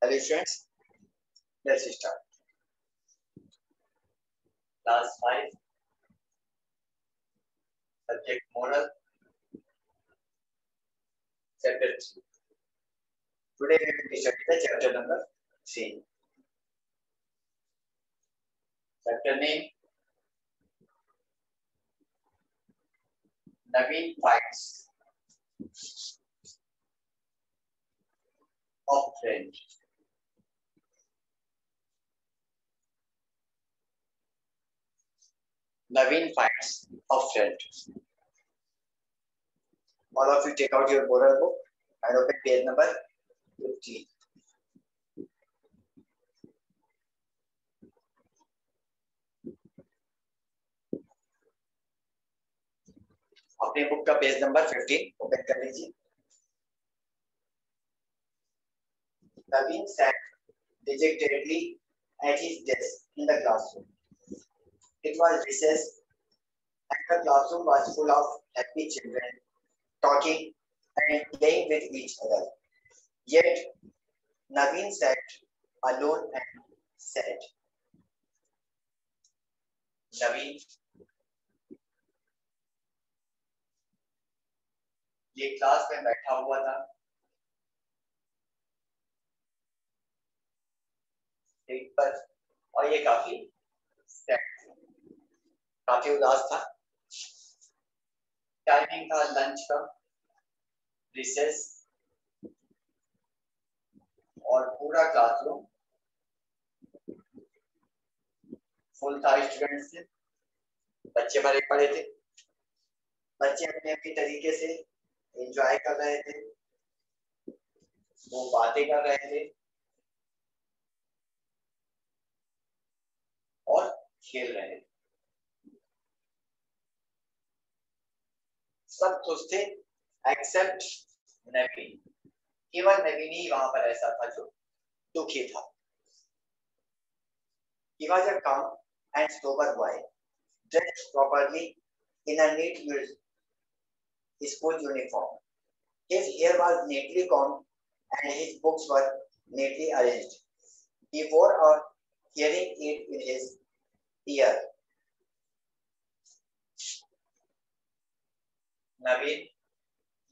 Hello students, let's start. Class 5, subject moral, chapter 3. Today we will be studying the chapter number 3. Chapter name, Naveen Fights of Friend. Naveen Fights of Friend. All of you take out your moral book and open page number 15. अपने book का page number 15 open कर लीजिए. Naveen sat dejectedly at his desk in the classroom. It was recess and the classroom was full of happy children talking and playing with each other. Yet Naveen sat alone and sad. Naveen ये class में बैठा हुआ था. Seat पर और ये काफी sad, काफी उदास था. टाइमिंग था लंच का, रिसेस, और पूरा क्लासरूम फुल था स्टूडेंट्स से. बच्चे भरे पड़े थे. बच्चे अपने अपने तरीके से एंजॉय कर रहे थे, वो बातें कर रहे थे और खेल रहे थे. सब खुश थे एक्सेप्ट नवीन. केवल नवीन ही वहां पर ऐसा था जो दुखी था. He was a calm and sober boy, dressed properly in a neat school uniform. His hair was neatly combed and his books were neatly arranged. He wore a hearing aid in his ear. नवीन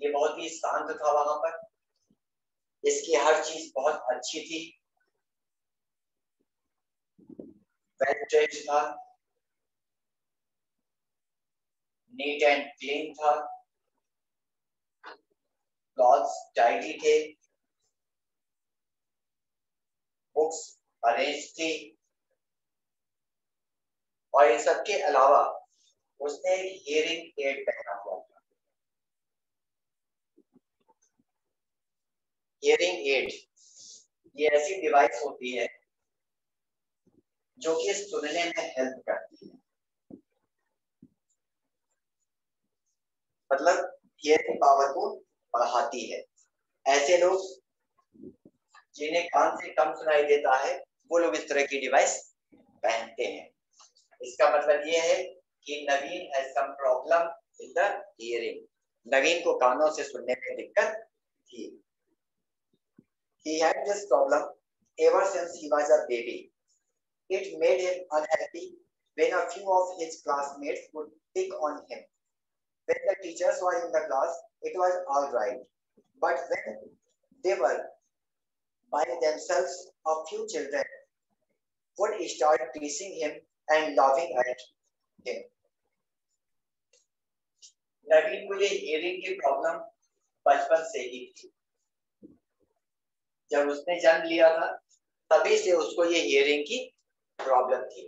ये बहुत ही शांत था वहां पर. इसकी हर चीज बहुत अच्छी थी. वेल ड्रेस्ड था, नीट एंड क्लीन था, क्लॉथ्स टाइडी थे, बुक्स अरेंज थी, और इन सब के अलावा उसने एक हियरिंग एड पहना हुआ था. हियरिंग एड ये ऐसी डिवाइस होती है जो कि सुनने में हेल्प करती है. मतलब हियरिंग पावर को बढ़ाती है. ऐसे लोग जिन्हें कान से कम सुनाई देता है वो लोग इस तरह की डिवाइस पहनते हैं. इसका मतलब ये है कि Naveen has some problem in the hearing. Naveen को कानों से सुनने में दिक्कत थी. He had this problem ever since he was a baby. It made him unhappy when a few of his classmates would pick on him. When the teachers were in the class, it was all right. But when they were by themselves, a few children would start teasing him and laughing at him. नवीन को ये hearing की problem बचपन से ही थी. जब उसने जन्म लिया था तभी से उसको ये हियरिंग की प्रॉब्लम थी.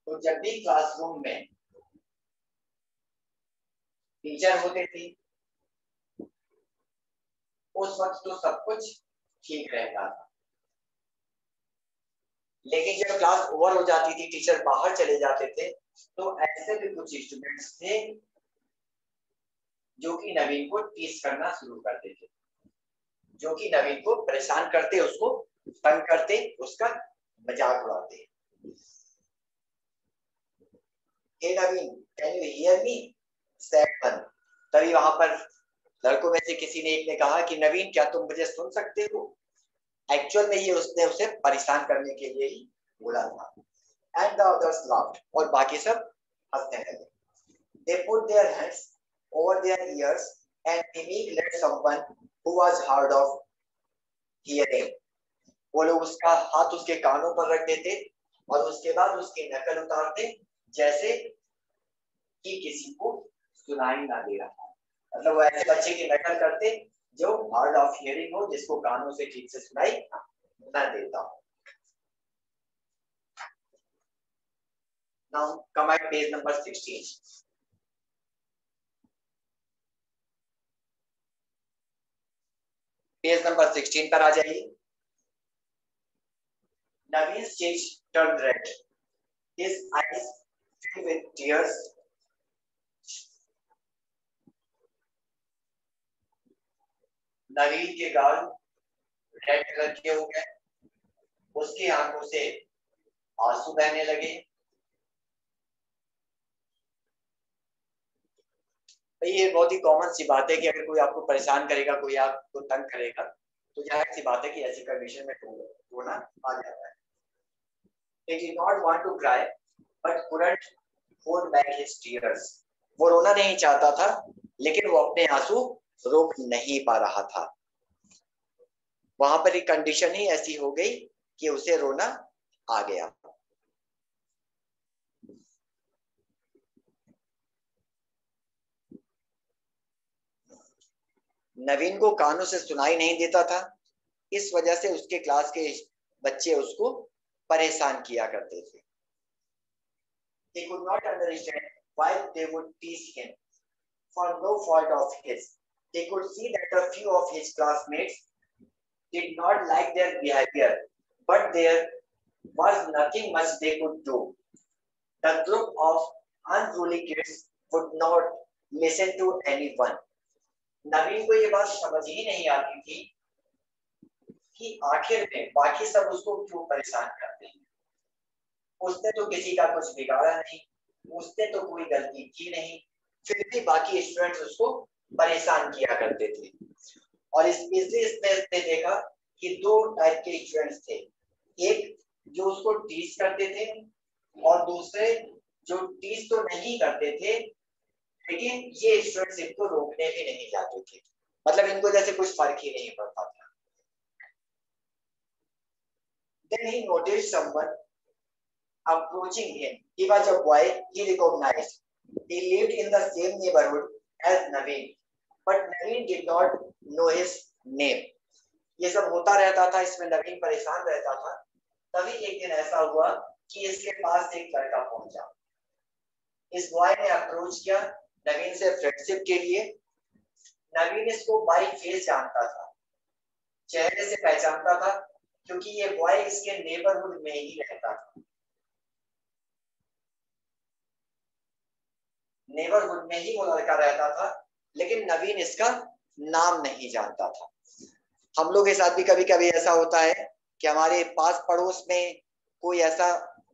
तो जब भी क्लासरूम में टीचर होते थे उस वक्त तो सब कुछ ठीक रहता था. लेकिन जब क्लास ओवर हो जाती थी, टीचर बाहर चले जाते थे, तो ऐसे भी कुछ स्टूडेंट्स थे जो कि नवीन को टीज करना शुरू करते थे, जो कि नवीन को परेशान करते, उसको तंग करते, उसका मजाक उड़ाते. Hey Naveen, can you hear me? Said one. तभी वहां पर लड़कों में से किसी ने एक ने कहा कि नवीन क्या तुम मुझे सुन सकते हो? एक्चुअल में ये उसने उसे परेशान करने के लिए ही बोला था। एंड द अदर्स लाफ्ड, और बाकी सब हंसने लगे। They put their hands over their ears and mimic let someone who was hard of hearing. वो लोग उसका हाथ उसके कानों पर रख देते और उसके बाद उसकी नकल उतारते जैसे कि किसी को सुनाई ना दे रहा है। मतलब वो ऐसे बच्चे की नकल करते जो हार्ड ऑफ हियरिंग हो, जिसको कानों से ठीक से सुनाई ना देता हो। Now come at page number 16. Page number 16 पर आ जाइए। Naveen's cheeks turned red. His eyes filled with tears. नवीन के गाल रेड कलर के हो गए, उसकी आंखों से आंसू बहने लगे। ये बहुत ही कॉमन सी बात है कि अगर कोई आपको परेशान करेगा, कोई आपको तंग करेगा, तो जाहिर सी बात है कि ऐसी कंडीशन में रोना आ जाता है। He did not want to cry, but couldn't hold back his tears. वो रोना नहीं चाहता था, लेकिन वो अपने आंसू रोक नहीं पा रहा था। वहां पर एक कंडीशन ही ऐसी हो गई कि उसे रोना आ गया। नवीन को कानों से सुनाई नहीं देता था, इस वजह से उसके क्लास के बच्चे उसको परेशान किया करते थे। He could not understand why they would tease him for no fault of his. He could see that a few of his classmates did not like their behavior, but there was nothing much they could do. The group of unruly kids would not listen to anyone. नवीन को ये बात समझ ही नहीं आती थी कि आखिर में बाकी सब उसको क्यों परेशान करते हैं। उसने तो किसी का कुछ बिगाड़ा नहीं, उसने तो कोई गलती की नहीं, फिर भी बाकी स्टूडेंट्स उसको परेशान किया करते थे। और इसने देखा कि दो टाइप के स्टूडेंट्स थे, एक जो उसको टीज करते थे और दूसरे जो टीज तो नहीं करते थे, लेकिन ये स्टूडेंट्स इनको रोकने भी नहीं जाते थे। मतलब इनको जैसे कुछ फर्क ही नहीं पड़ता था। Then he noticed someone approaching him. He was a boy he recognized. He lived in the same neighborhood as Naveen, but Naveen did not know his name. ये सब होता रहता था, इसमें नवीन परेशान रहता था। तभी एक दिन ऐसा हुआ कि इसके पास एक लड़का पहुंचा। इस बॉय ने अप्रोच किया नवीन से फ्रेंडशिप के लिए। नवीन इसको बाय फेस जानता था, चेहरे से पहचानता था, क्योंकि ये बॉय इसके नेबरहुड में ही रहता था। नेबरहुड में ही वो लड़का रहता था, लेकिन नवीन इसका नाम नहीं जानता था। हम लोग के साथ भी कभी कभी ऐसा होता है कि हमारे पास पड़ोस में कोई ऐसा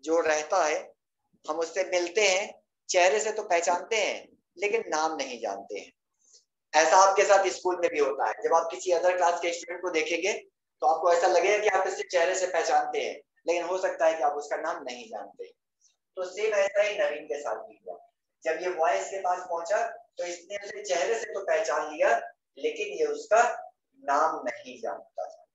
जो रहता है, हम उससे मिलते हैं, चेहरे से तो पहचानते हैं लेकिन नाम नहीं जानते हैं। ऐसा आपके साथ स्कूल में भी होता है। जब आप किसी अदर क्लास के स्टूडेंट को देखेंगे तो आपको ऐसा लगेगा कि आप इससे चेहरे से पहचानते हैं, लेकिन हो सकता है कि आप उसका नाम नहीं जानते। तो सेम ऐसा ही नवीन के साथ भी हुआ। जब ये बॉय इसके पास पहुंचा तो इसने उसे चेहरे से तो पहचान लिया, लेकिन ये उसका नाम नहीं जानता था।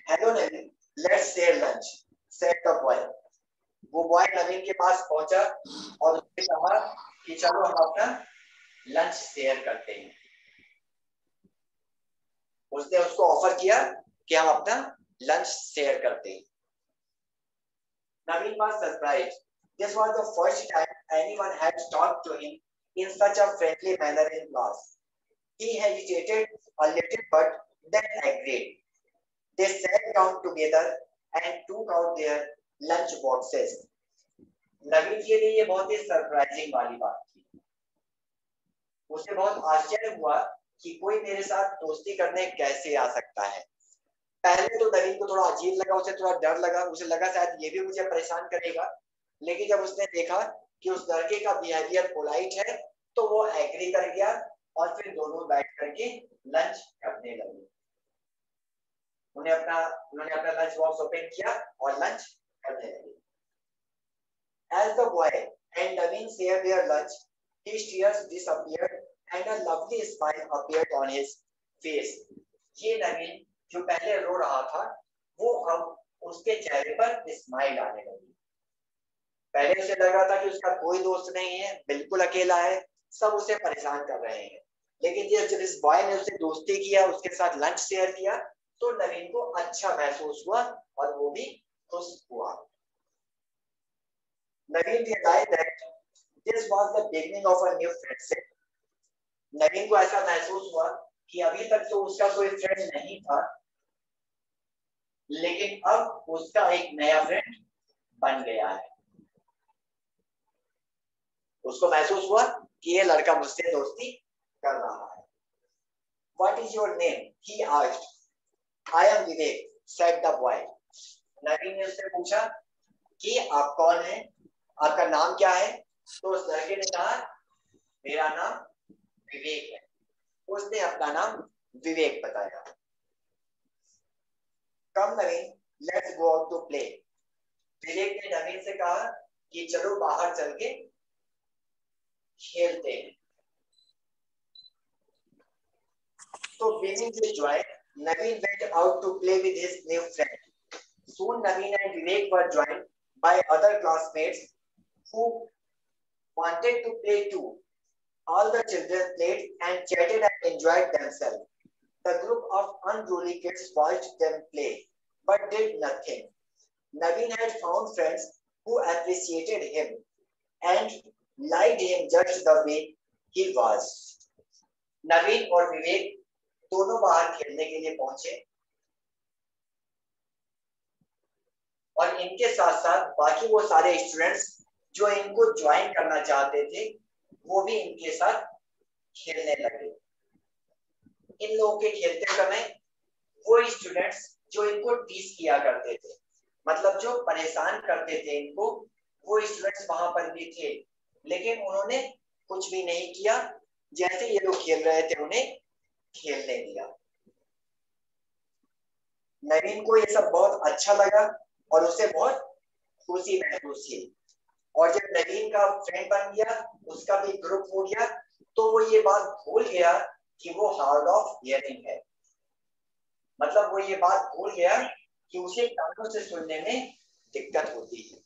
Hello Naveen, let's share lunch, said the boy. वो बॉय नवीन के पास पहुंचा और उसने कहा कि चलो हम अपना लंच शेयर करते हैं। उसने उसको ऑफर किया कि हम अपना लंच शेयर करते हैं। Naveen was surprised. This was the first time anyone had talked to him in such a friendly manner in class. He hesitated a little but then agreed. They sat down together and took out their lunch boxes. नवीन के लिए ये बहुत ही surprising वाली बात थी। उसे बहुत आश्चर्य हुआ कि कोई मेरे साथ दोस्ती करने कैसे आ सकता है। पहले तो नवीन को थोड़ा अजीब लगा, उसे थोड़ा डर लगा, उसे लगा शायद ये भी मुझे परेशान करेगा। लेकिन जब उसने देखा कि उस लड़के का बिहेवियर पोलाइट है तो वो एग्री कर गया और फिर दोनों बैठ करके लंच करने लगे। उन्होंने अपना लंच बॉक्स ओपन किया और लंच करने लगे। As the boy and Naveen shared their lunch, his tears disappeared and a lovely smile appeared on his face. ये नवीन जो पहले रो रहा था, वो अब उसके चेहरे पर स्माइल आने लगी। पहले उसे लग रहा था कि उसका कोई दोस्त नहीं है, बिल्कुल अकेला है, सब उसे परेशान कर रहे हैं। लेकिन जब इस बॉय ने उसे दोस्ती किया, उसके साथ लंच शेयर किया, तो नवीन को अच्छा महसूस हुआ और वो भी खुश हुआ। नवीन realized that this was the beginning of a new friendship. नवीन को ऐसा महसूस हुआ कि अभी तक तो उसका कोई फ्रेंड नहीं था, लेकिन अब उसका एक नया फ्रेंड बन गया है। उसको महसूस हुआ कि ये लड़का मुझसे दोस्ती कर रहा है। What is your name? He asked. I am Vivek, said the boy. नवीन ने उससे पूछा कि आप कौन हैं? आपका नाम क्या है? तो उस लड़के ने कहा मेरा नाम विवेक है। उसने अपना नाम विवेक बताया। Come Naveen, let's go out to play. विवेक ने नवीन से कहा कि चलो बाहर चल के खेलते हैं। So beaming with joy, Naveen went out to play with his new friend. Soon Naveen and Vivek were joined by other classmates who wanted to play too. All the children played and chatted and enjoyed themselves. The group of unruly kids watched them play, but did nothing. Naveen had found friends who appreciated him and liked him just the way he was. नवीन और विवेक दोनों बाहर खेलने के लिए पहुंचे और इनके साथ साथ बाकी वो सारे स्टूडेंट्स जो इनको ज्वाइन करना चाहते थे, वो भी इनके साथ खेलने लगे। इन लोगों के खेलते समय वो स्टूडेंट्स जो इनको टीज किया करते थे, मतलब जो परेशान करते थे इनको, वो स्टूडेंट्स वहां पर भी थे, लेकिन उन्होंने कुछ भी नहीं किया। जैसे ये लोग खेल रहे थे उन्हें खेलने दिया। नवीन को ये सब बहुत अच्छा लगा और उसे बहुत खुशी महसूस की। और जब नवीन का फ्रेंड बन गया, उसका भी ग्रुप हो गया, तो वो ये बात भूल गया कि वो हार्ड ऑफ हियरिंग है। मतलब वो ये बात भूल गया कि उसे कानों से सुनने में दिक्कत होती है।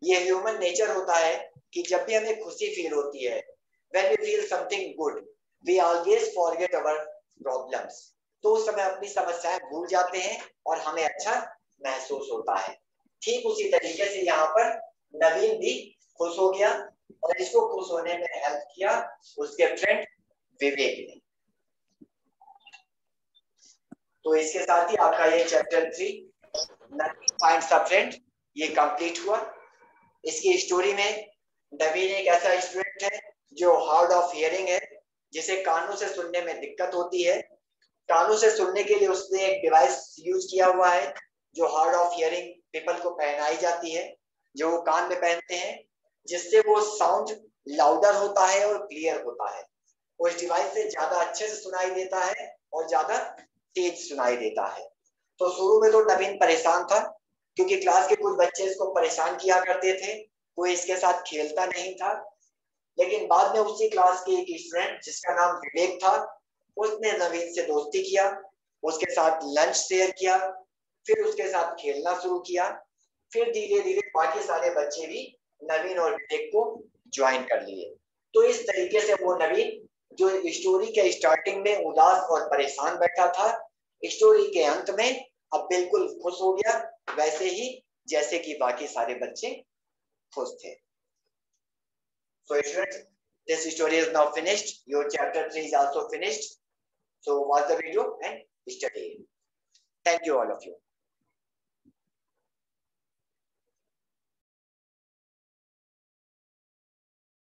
ये ह्यूमन नेचर होता है कि जब भी हमें खुशी फील होती है, when we feel something good, we always forget our problems. तो उस समय अपनी समस्याएं भूल जाते हैं और हमें अच्छा महसूस होता है। ठीक उसी तरीके से यहाँ पर नवीन भी खुश हो गया और इसको खुश होने में हेल्प किया उसके फ्रेंड विवेक ने। तो इसके साथ ही आपका ये chapter 3 Naveen finds a friend ये कंप्लीट हुआ। इसकी स्टोरी में नवीन एक ऐसा स्टूडेंट है जो हार्ड ऑफ हियरिंग है, जिसे कानों से सुनने में दिक्कत होती है। कानों से सुनने के लिए उसने एक डिवाइस यूज किया हुआ है जो हार्ड ऑफ हियरिंग पीपल को पहनाई जाती है, जो वो कान में पहनते हैं, जिससे वो साउंड लाउडर होता है और क्लियर होता है। उस डिवाइस से ज्यादा अच्छे से सुनाई देता है और ज्यादा तेज सुनाई देता है। तो शुरू में तो नवीन परेशान था क्योंकि क्लास के कुछ बच्चे इसको परेशान किया करते थे, कोई इसके साथ खेलता नहीं था। लेकिन बाद में उसी क्लास के एक स्टूडेंट जिसका नाम विवेक था, उसने नवीन से दोस्ती किया, उसके साथ लंच शेयर किया, फिर उसके साथ खेलना शुरू किया। फिर धीरे धीरे बाकी सारे बच्चे भी नवीन और विवेक को ज्वाइन कर लिए। तो इस तरीके से वो नवीन जो स्टोरी के स्टार्टिंग में उदास और परेशान बैठा था, स्टोरी के अंत में अब बिल्कुल खुश हो गया, वैसे ही जैसे कि बाकी सारे बच्चे खुश थे। So students, this story is now finished. Your chapter 3 is also finished. So watch the video and study. Thank you all of you.